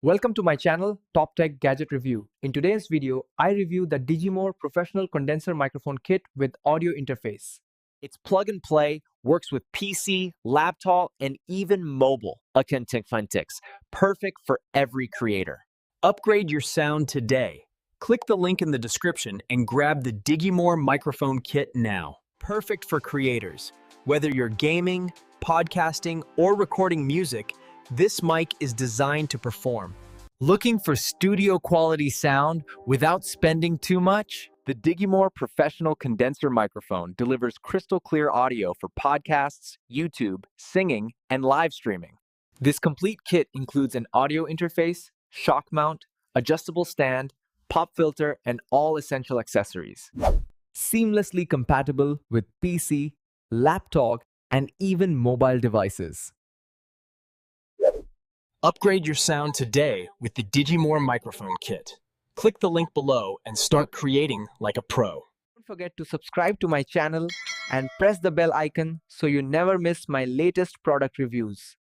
Welcome to my channel, Top Tech Gadget Review. In today's video, I review the DIGIMORE Professional Condenser Microphone Kit with audio interface. It's plug and play, works with PC, laptop, and even mobile. Perfect for every creator. Upgrade your sound today. Click the link in the description and grab the DIGIMORE microphone kit now. Perfect for creators. Whether you're gaming, podcasting, or recording music, this mic is designed to perform. Looking for studio quality sound without spending too much? The DIGIMORE Professional Condenser Microphone delivers crystal clear audio for podcasts, YouTube, singing, and live streaming. This complete kit includes an audio interface, shock mount, adjustable stand, pop filter, and all essential accessories. Seamlessly compatible with PC, laptop, and even mobile devices. Upgrade your sound today with the DIGIMORE microphone kit. Click the link below and start creating like a pro. Don't forget to subscribe to my channel and press the bell icon so you never miss my latest product reviews.